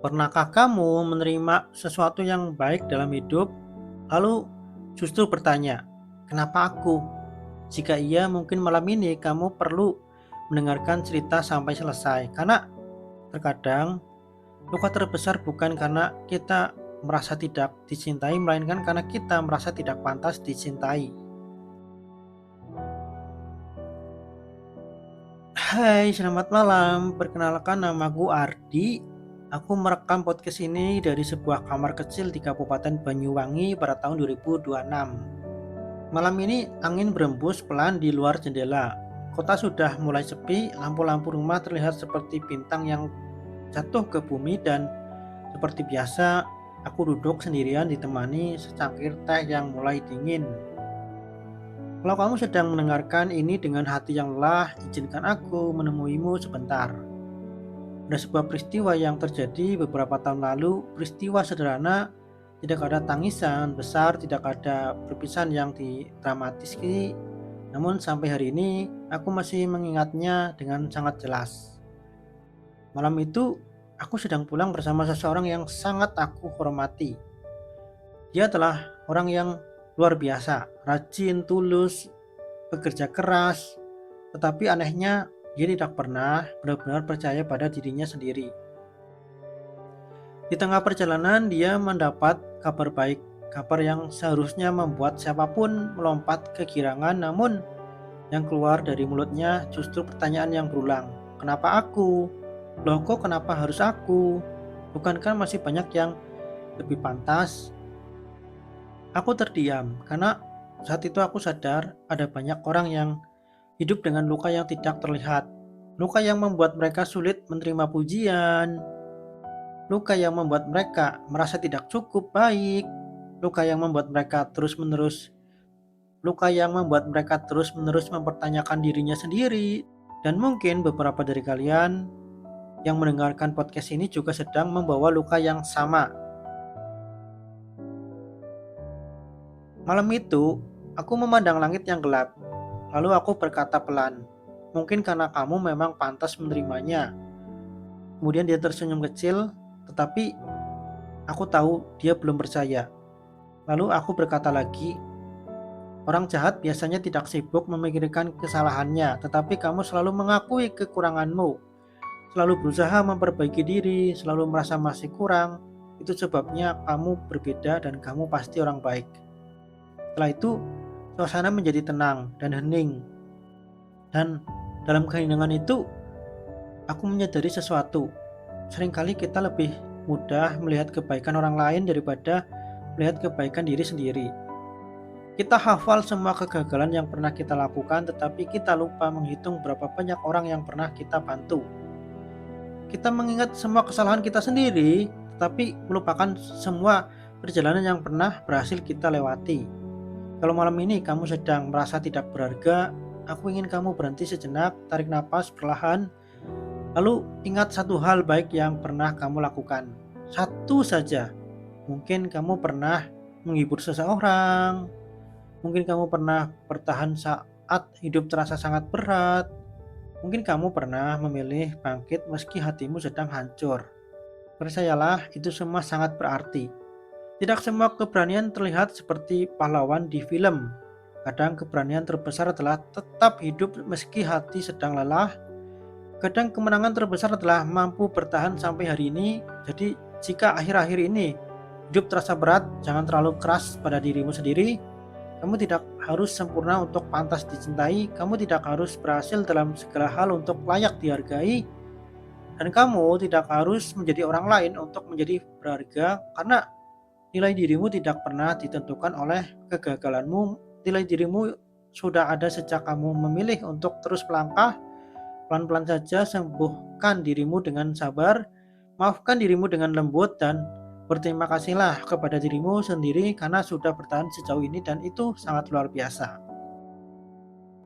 Pernahkah kamu menerima sesuatu yang baik dalam hidup, lalu justru bertanya, "Kenapa aku?" Jika iya, mungkin malam ini kamu perlu mendengarkan cerita sampai selesai. Karena terkadang luka terbesar bukan karena kita merasa tidak dicintai, melainkan karena kita merasa tidak pantas dicintai. Hai, selamat malam. Perkenalkan, namaku Ardi. Aku merekam podcast ini dari sebuah kamar kecil di Kabupaten Banyuwangi pada tahun 2026. Malam ini angin berembus pelan di luar jendela. Kota sudah mulai sepi, lampu-lampu rumah terlihat seperti bintang yang jatuh ke bumi, dan seperti biasa aku duduk sendirian ditemani secangkir teh yang mulai dingin. Kalau kamu sedang mendengarkan ini dengan hati yang lelah, izinkan aku menemuimu sebentar. Ada sebuah peristiwa yang terjadi beberapa tahun lalu, peristiwa sederhana, tidak ada tangisan besar, tidak ada perpisahan yang dramatis, namun sampai hari ini aku masih mengingatnya dengan sangat jelas. Malam itu, aku sedang pulang bersama seseorang yang sangat aku hormati. Dia adalah orang yang luar biasa, rajin, tulus, bekerja keras, tetapi anehnya dia tidak pernah benar-benar percaya pada dirinya sendiri. Di tengah perjalanan dia mendapat kabar baik, kabar yang seharusnya membuat siapapun melompat kegirangan, namun yang keluar dari mulutnya justru pertanyaan yang berulang. Kenapa aku? Loh, kok kenapa harus aku? Bukankah masih banyak yang lebih pantas? Aku terdiam karena saat itu aku sadar ada banyak orang yang hidup dengan luka yang tidak terlihat. Luka yang membuat mereka sulit menerima pujian, luka yang membuat mereka merasa tidak cukup baik, luka yang membuat mereka terus-menerus mempertanyakan dirinya sendiri. Dan mungkin beberapa dari kalian yang mendengarkan podcast ini juga sedang membawa luka yang sama. Malam itu, aku memandang langit yang gelap. Lalu aku berkata pelan, "Mungkin karena kamu memang pantas menerimanya." Kemudian dia tersenyum kecil, tetapi aku tahu dia belum percaya. Lalu aku berkata lagi, "Orang jahat biasanya tidak sibuk memikirkan kesalahannya, tetapi kamu selalu mengakui kekuranganmu, selalu berusaha memperbaiki diri, selalu merasa masih kurang. Itu sebabnya kamu berbeda dan kamu pasti orang baik." Setelah itu, suasana menjadi tenang dan hening. Dan dalam keheningan itu, aku menyadari sesuatu. Seringkali kita lebih mudah melihat kebaikan orang lain daripada melihat kebaikan diri sendiri. Kita hafal semua kegagalan yang pernah kita lakukan, tetapi kita lupa menghitung berapa banyak orang yang pernah kita bantu. Kita mengingat semua kesalahan kita sendiri, tetapi melupakan semua perjalanan yang pernah berhasil kita lewati. Kalau malam ini kamu sedang merasa tidak berharga, aku ingin kamu berhenti sejenak, tarik napas perlahan, lalu ingat satu hal baik yang pernah kamu lakukan. Satu saja. Mungkin kamu pernah menghibur seseorang, mungkin kamu pernah bertahan saat hidup terasa sangat berat, mungkin kamu pernah memilih bangkit meski hatimu sedang hancur. Percayalah, itu semua sangat berarti. Tidak semua keberanian terlihat seperti pahlawan di film. Kadang keberanian terbesar adalah tetap hidup meski hati sedang lelah. Kadang kemenangan terbesar adalah mampu bertahan sampai hari ini. Jadi jika akhir-akhir ini hidup terasa berat, jangan terlalu keras pada dirimu sendiri. Kamu tidak harus sempurna untuk pantas dicintai. Kamu tidak harus berhasil dalam segala hal untuk layak dihargai. Dan kamu tidak harus menjadi orang lain untuk menjadi berharga, karena nilai dirimu tidak pernah ditentukan oleh kegagalanmu. Nilai dirimu sudah ada sejak kamu memilih untuk terus melangkah. Pelan-pelan saja sembuhkan dirimu dengan sabar, maafkan dirimu dengan lembut, dan berterima kasihlah kepada dirimu sendiri karena sudah bertahan sejauh ini, dan itu sangat luar biasa.